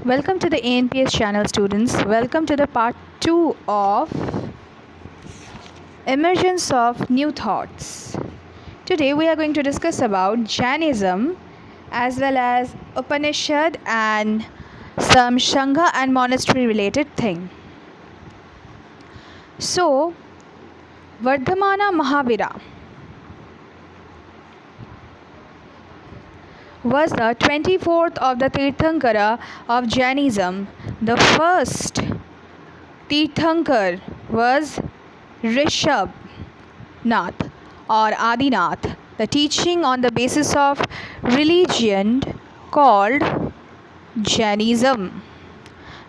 Welcome to the A.N.P.S channel, students. Welcome to the part 2 of Emergence of New Thoughts. Today we are going to discuss about Jainism as well as Upanishad and some Sangha and monastery related thing. So, Vardhamana Mahavira was the 24th of the Tirthankara of Jainism. The first Tirthankar was Rishabh Nath or Adinath, the teaching on the basis of religion called Jainism.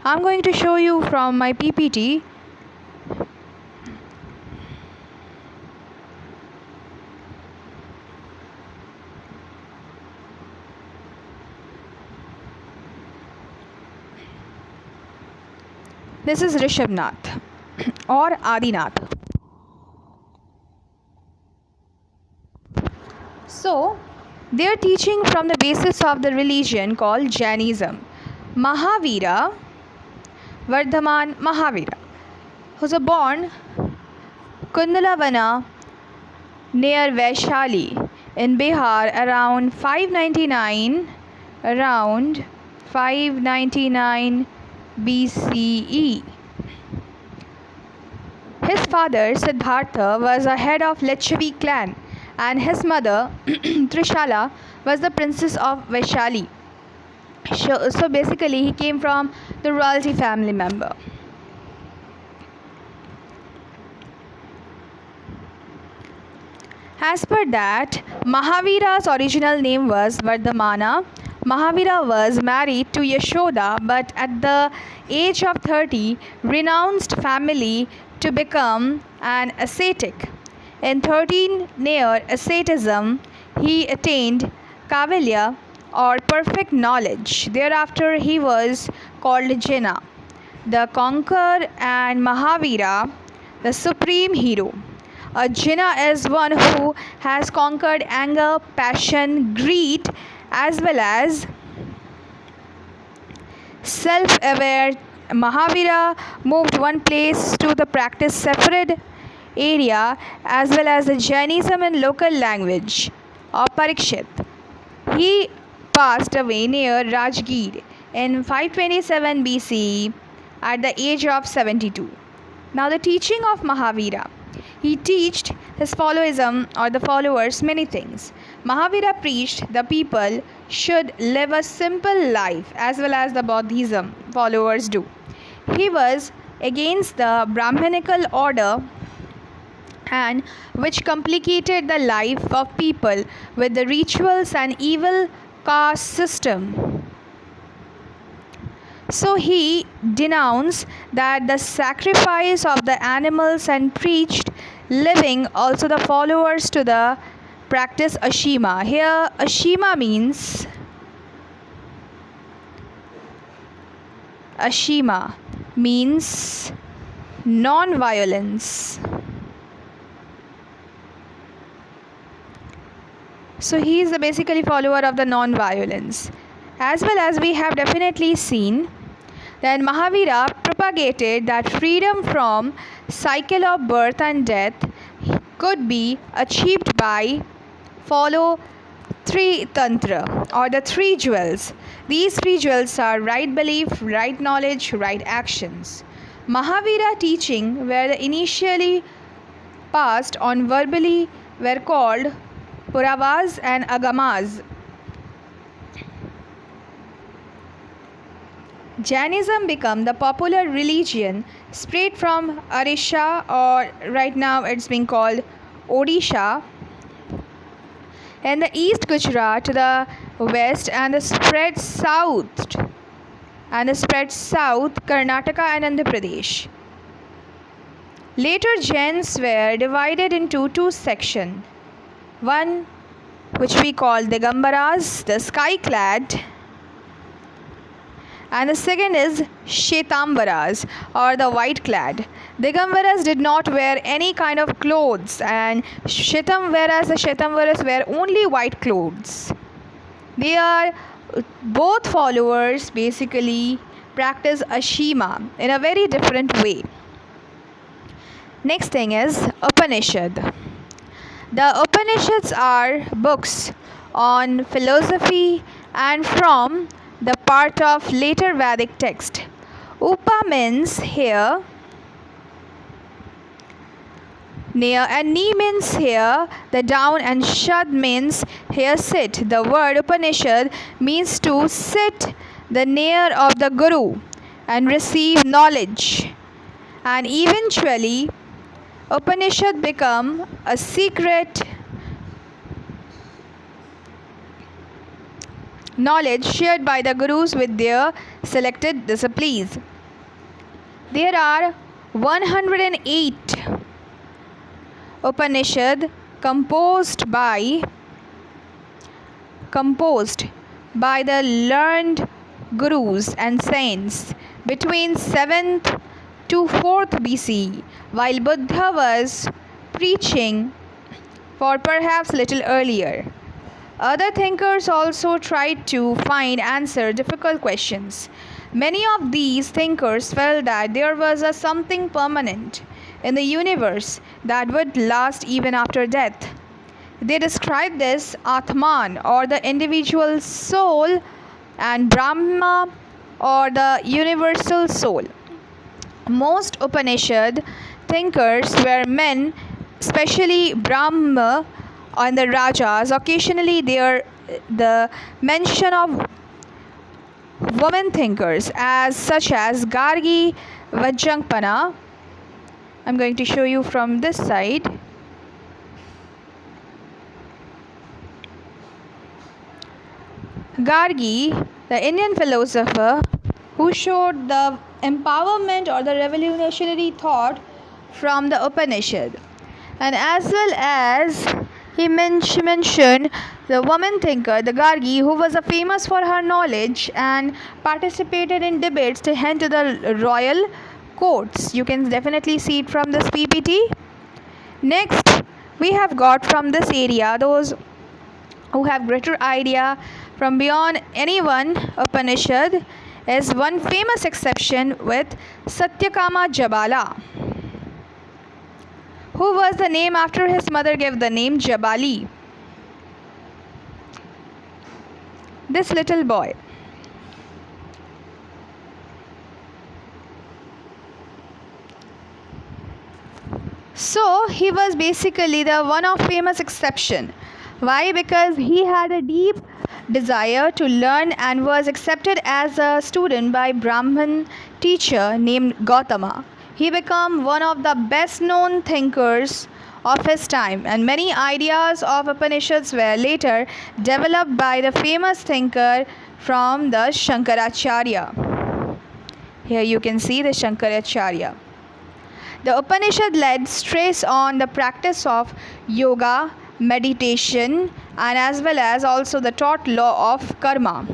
I'm going to show you from my PPT. This is Rishabh Nath or Adinath. So, they are teaching from the basis of the religion called Jainism. Mahavira, Vardhaman Mahavira, who was born Kundalavana near Vaishali in Bihar around 599 BCE. His father Siddhartha was a head of Lecchavi clan and his mother Trishala was the princess of Vaishali. So basically he came from the royalty family member. As per that, Mahavira's original name was Vardhamana. Mahavira was married to Yashoda but at the age of 30 renounced family to become an ascetic. In 13 near asceticism, he attained Kavalya or perfect knowledge. Thereafter, he was called Jina, the conqueror, and Mahavira, the supreme hero. A Jina is one who has conquered anger, passion, greed, as well as self-aware. Mahavira moved one place to the practice separate area as well as the Jainism in local language of Parikshit. He passed away near Rajgir in 527 BCE at the age of 72. Now the teaching of Mahavira. He taught his followers many things. Mahavira preached the people should live a simple life as well as the Buddhism followers do. He was against the Brahmanical order and which complicated the life of people with the rituals and evil caste system. So he denounced that the sacrifice of the animals and preached living also the followers to the practice Ashima. Here Ashima means non-violence. So he is basically follower of the non-violence. As well as we have definitely seen that Mahavira propagated that freedom from cycle of birth and death could be achieved by follow three tantra or the three jewels. These three jewels are right belief, right knowledge, right actions. Mahavira teaching were initially passed on verbally were called Puravas and Agamas. Jainism became the popular religion spread from Arisha or right now it's being called Odisha in the east Gujarat to the west and the spread south Karnataka and Andhra Pradesh. Later Jains were divided into two sections. One which we call Digambaras, the sky clad, and the second is Shetambaras or the white clad. Digambaras did not wear any kind of clothes and the Shetambaras wear only white clothes. They are both followers basically practice Ashima in a very different way. Next thing is Upanishad. The Upanishads are books on philosophy and from the part of later Vedic text. Upa means here near, and Ni means here the down, and Shad means here sit. The word Upanishad means to sit the near of the Guru and receive knowledge. And eventually Upanishad become a secret knowledge shared by the Gurus with their selected disciples. There are 108 Upanishad composed by the learned Gurus and saints between 7th to 4th BC, while Buddha was preaching for perhaps little earlier. Other thinkers also tried to answer difficult questions. Many of these thinkers felt that there was a something permanent in the universe that would last even after death. They described this Atman, or the individual soul, and Brahma, or the universal soul. Most Upanishad thinkers were men, especially Brahma and the Rajas. Occasionally the mention of women thinkers such as Gargi, Vajrapana. I'm going to show you from this side. Gargi, the Indian philosopher who showed the empowerment or the revolutionary thought from the Upanishad, and as well as he mentioned the woman thinker, the Gargi, who was famous for her knowledge and participated in debates to head to the royal courts. You can definitely see it from this PPT. Next, we have got from this area those who have greater idea from beyond any one Upanishad is one famous exception with Satyakama Jabala, who was the name after his mother gave the name Jabali. This little boy. So he was basically the one of famous exception. Why? Because he had a deep desire to learn and was accepted as a student by Brahmin teacher named Gautama. He became one of the best known thinkers of his time, and many ideas of Upanishads were later developed by the famous thinker from the Shankaracharya. Here you can see the Shankaracharya. The Upanishad laid stress on the practice of yoga, meditation, and as well as also the taught law of karma.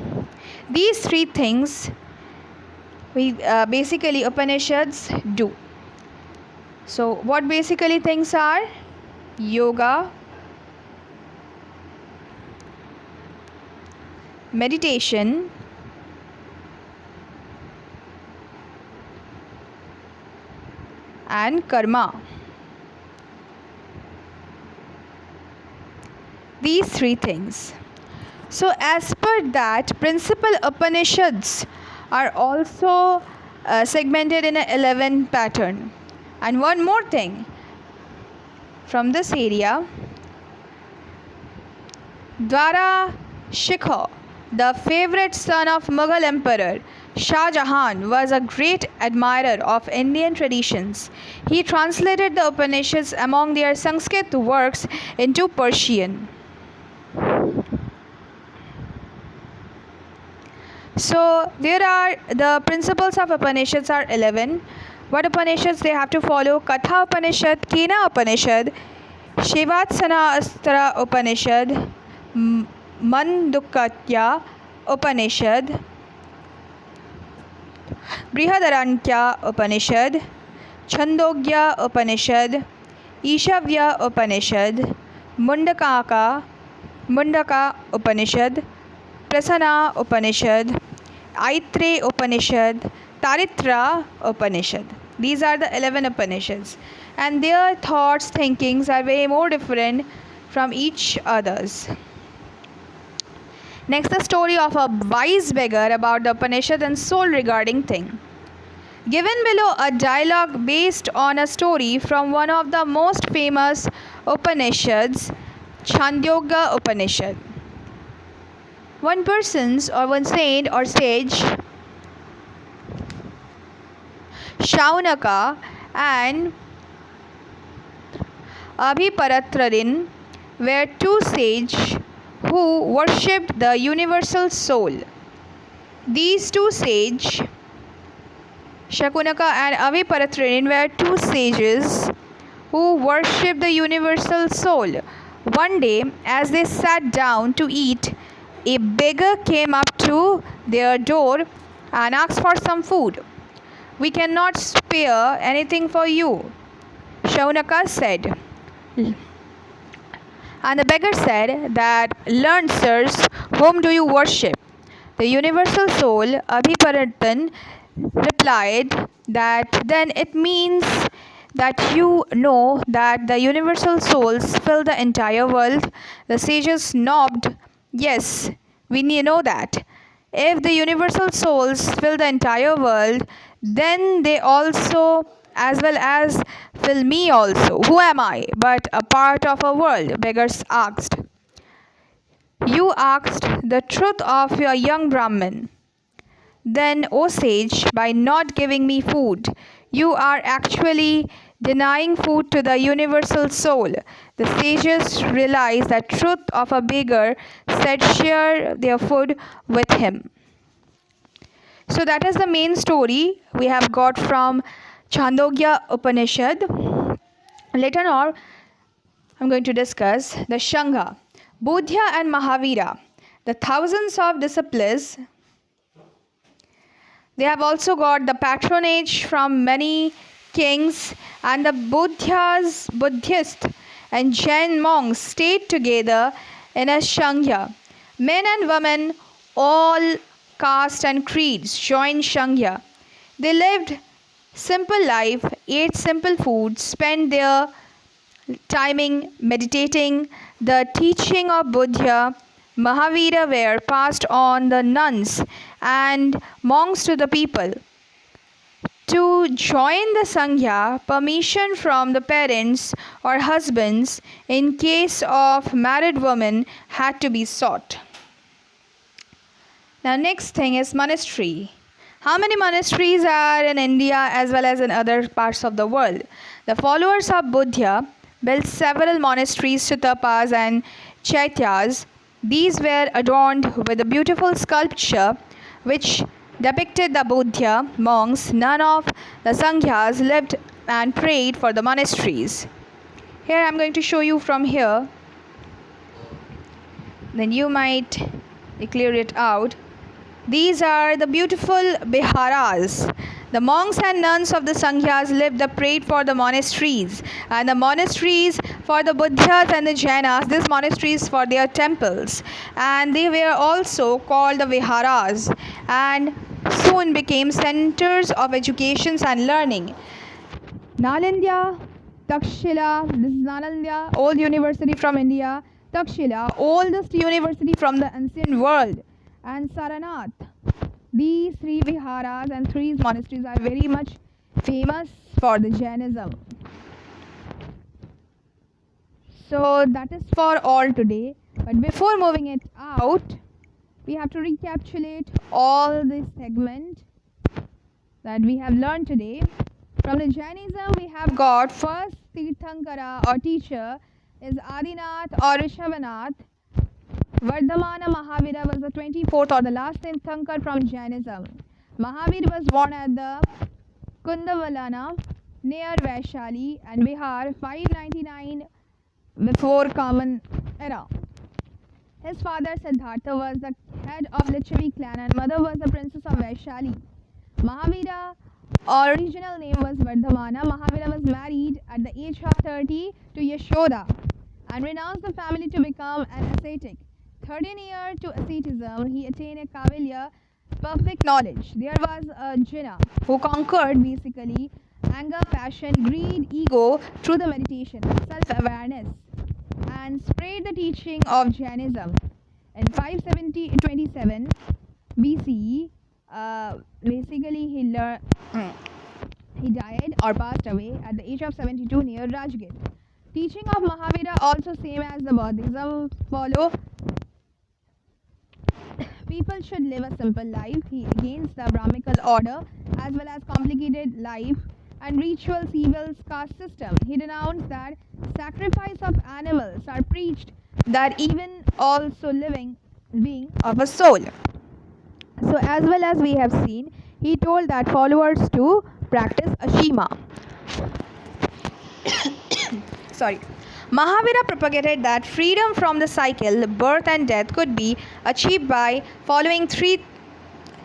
These three things basically Upanishads do. So what basically things are? Yoga, meditation, and karma. These three things. So as per that principle, Upanishads are also segmented in an 11 pattern. And one more thing from this area, Dwara Shikha, the favorite son of Mughal Emperor Shah Jahan, was a great admirer of Indian traditions. He translated the Upanishads among their Sanskrit works into Persian. So there are the principles of Upanishads are 11. What Upanishads they have to follow? Katha Upanishad, Kena Upanishad, Shivatsana Astra Upanishad, Mandukatya Upanishad, Brihadaranyaka Upanishad, Chandogya Upanishad, Ishavya Upanishad, Mundaka Upanishad, Prasana Upanishad, Aitre Upanishad, Taritra Upanishad. These are the 11 Upanishads, and their thoughts, thinkings are way more different from each others. Next, the story of a wise beggar about the Upanishad and soul regarding thing. Given below a dialogue based on a story from one of the most famous Upanishads, Chandogya Upanishad. One person's or one saint or sage, Shaunaka and Abhiparatrarin, were two sages who worshipped the universal soul. These two sages, Shakunaka and Abhiparatrarin, were two sages who worshipped the universal soul. One day, as they sat down to eat, a beggar came up to their door and asked for some food. "We cannot spare anything for you," Shaunaka said. And the beggar said that, "Learned sirs, whom do you worship?" The universal soul, Abhiparatan, replied that, "Then it means that you know that the universal souls fill the entire world." The sages nodded. "Yes, we know that. If the universal souls fill the entire world, then they also, as well as fill me also. Who am I but a part of a world?" Beggars asked. "You asked the truth of your young Brahmin. Then, O sage, by not giving me food, you are actually denying food to the universal soul." The sages realized the truth of a beggar said share their food with him. So that is the main story we have got from Chandogya Upanishad. Later on, I'm going to discuss the Shangha, Buddha and Mahavira, the thousands of disciples. They have also got the patronage from many kings, and the Buddhist and Jain monks stayed together in a Shangha. Men and women, all caste and creeds, joined Shangha. They lived simple life, ate simple food, spent their timing meditating. The teaching of Buddha, Mahavira were passed on the nuns and monks to the people. To join the Sangha, permission from the parents or husbands in case of married women had to be sought. Now next thing is monastery. How many monasteries are in India as well as in other parts of the world? The followers of Buddha built several monasteries, stupas and chaityas. These were adorned with a beautiful sculpture which depicted the Buddha monks. None of the Sanghas lived and prayed for the monasteries. Here I am going to show you from here. Then you might clear it out. These are the beautiful biharas. The monks and nuns of the Sanghas lived and prayed for the monasteries, and the monasteries for the Buddhas and the Jainas, these monasteries for their temples, and they were also called the viharas, and soon became centers of education and learning. Nalanda, Takshila, this is Nalanda, old university from India, Takshila, oldest university from the ancient world, and Saranath. These three viharas and three monasteries are very much famous for the Jainism. So that is for all today. But before moving it out, we have to recapitulate all this segment that we have learned today. From the Jainism, we have got first Tirthankara or teacher is Adinath or Rishabhanath. Vardhamana Mahavira was the 24th or the last Tirthankar from Jainism. Mahavira was born at the Kundavalana near Vaishali and Bihar 599 before Common Era. His father Siddhartha was the head of Lichavi clan and mother was the princess of Vaishali. Mahavira original name was Vardhamana. Mahavira was married at the age of 30 to Yashoda and renounced the family to become an ascetic. 13 years to asceticism, he attained a Kavalya, perfect knowledge. There was a Jinnah who conquered basically anger, passion, greed, ego through the meditation and self-awareness and spread the teaching of Jainism. In 527 BCE, basically he died or passed away at the age of 72 near Rajgir. Teaching of Mahavira also same as the Buddhism follow. People should live a simple life. He against the Brahmical order as well as complicated life and rituals, evils, caste system. He denounced that sacrifice of animals are preached that even also living being of a soul. So as well as we have seen, he told that followers to practice ashima. Sorry. Mahavira propagated that freedom from the cycle, birth and death could be achieved by following three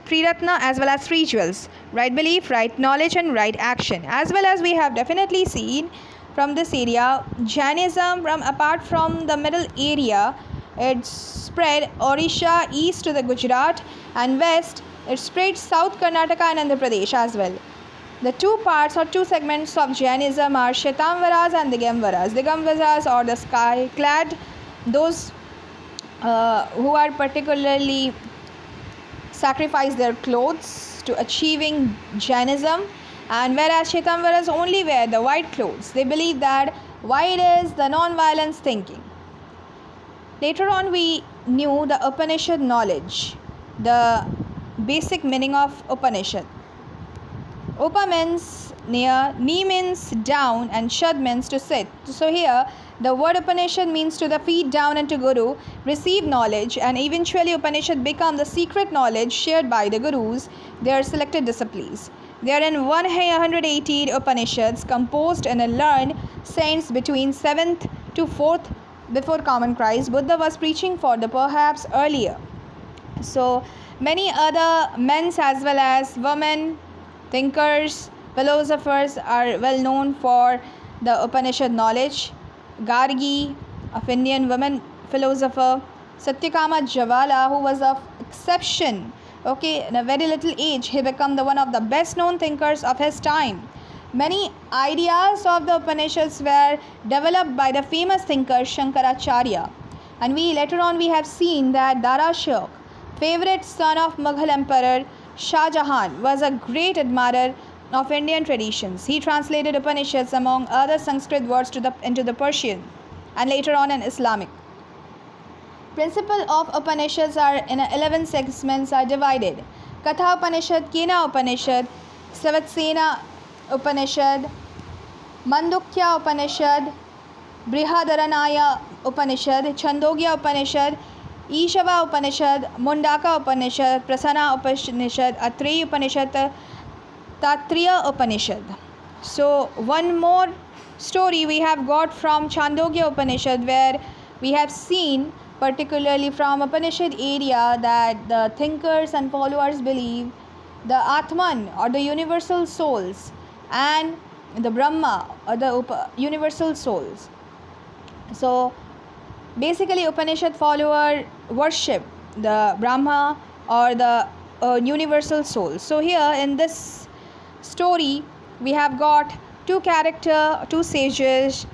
Triratna as well as rituals: right belief, right knowledge and right action. As well as we have definitely seen from this area, Jainism apart from the middle area, it spread Orissa east to the Gujarat and west, it spread South Karnataka and Andhra Pradesh as well. The two parts or two segments of Jainism are Shvetambaras and Digambaras. Digambaras or the sky clad, those who are particularly sacrifice their clothes to achieving Jainism, and whereas Shvetambaras only wear the white clothes. They believe that white is the non-violence thinking. Later on we knew the Upanishad knowledge, the basic meaning of Upanishad. Upa means near, Ni means down and Shad means to sit. So here the word Upanishad means to the feet down and to Guru receive knowledge, and eventually Upanishad become the secret knowledge shared by the Gurus, their selected disciples. There are in 180 Upanishads composed and learned saints between 7th to 4th before common Christ. Buddha was preaching for the perhaps earlier. So many other men as well as women, thinkers, philosophers are well known for the Upanishad knowledge. Gargi, of Indian woman philosopher, Satyakama Jawala, who was of exception, in a very little age, he became the one of the best known thinkers of his time. Many ideas of the Upanishads were developed by the famous thinker Shankaracharya, and later on we have seen that Dara Shah, favorite son of Mughal Emperor Shah Jahan, was a great admirer of Indian traditions. He translated Upanishads among other Sanskrit words into the Persian and later on in Islamic. Principle of Upanishads are in 11 segments are divided: Katha Upanishad, Kena Upanishad, Savatsena Upanishad, Mandukya Upanishad, Brihadaranyaka Upanishad, Chandogya Upanishad, Ishava Upanishad, Mundaka Upanishad, Prasana Upanishad, Atreya Upanishad, Tatriya Upanishad. So one more story we have got from Chandogya Upanishad, where we have seen particularly from Upanishad area that the thinkers and followers believe the Atman or the universal souls and the Brahma or the universal souls. So basically Upanishad follower worship the Brahma or the universal soul. So here in this story we have got two sages,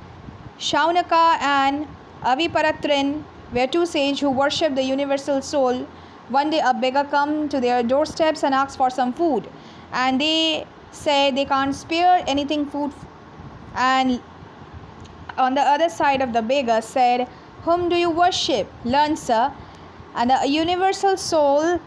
Shaunaka and Aviparatrin, were two sages who worship the universal soul. One day a beggar come to their doorsteps and asks for some food, and they say they can't spare anything food, and on the other side of the beggar said, "Whom do you worship?" "Learn, sir." And the universal soul,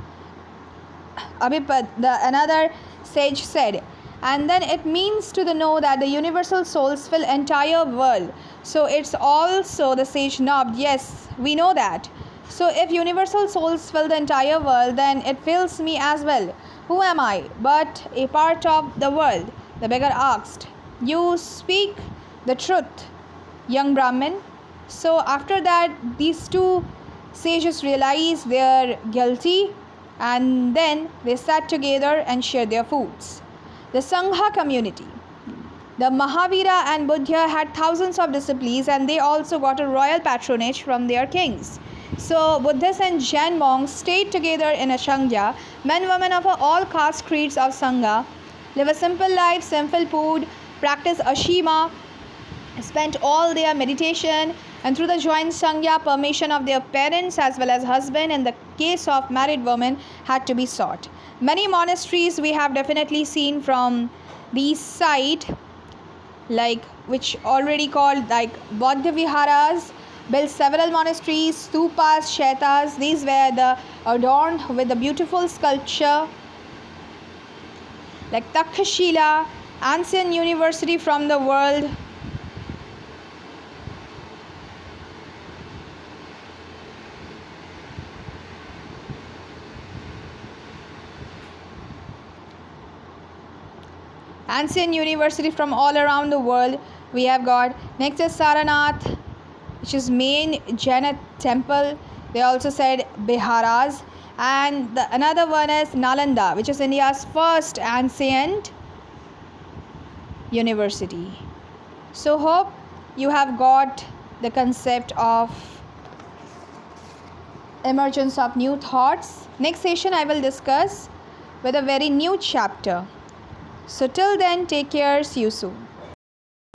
another sage said, and then it means to know that the universal souls fill entire world. So it's also the sage nodded, "Yes, we know that. So if universal souls fill the entire world, then it fills me as well. Who am I but a part of the world?" The beggar asked, "You speak the truth, young Brahmin." So after that, these two sages realized they are guilty, and then they sat together and shared their foods. The Sangha community. The Mahavira and Buddha had thousands of disciples, and they also got a royal patronage from their kings. So Buddhists and Jain monks stayed together in a Sangha. Men, women of all caste creeds of Sangha live a simple life, simple food, practice ashima, spent all their meditation, and through the joint Sangha, permission of their parents as well as husband in the case of married women had to be sought. Many monasteries we have definitely seen from these side, like which already called like Bodh Viharas, built several monasteries, stupas, shetas. These were the adorned with the beautiful sculpture, like Takhashila, ancient university from the world. Ancient university from all around the world we have got. Next is Saranath, which is main Jaina temple. They also said Biharas. And another one is Nalanda, which is India's first ancient university. So hope you have got the concept of emergence of new thoughts. Next session I will discuss with a very new chapter. So till then, take care. See you soon.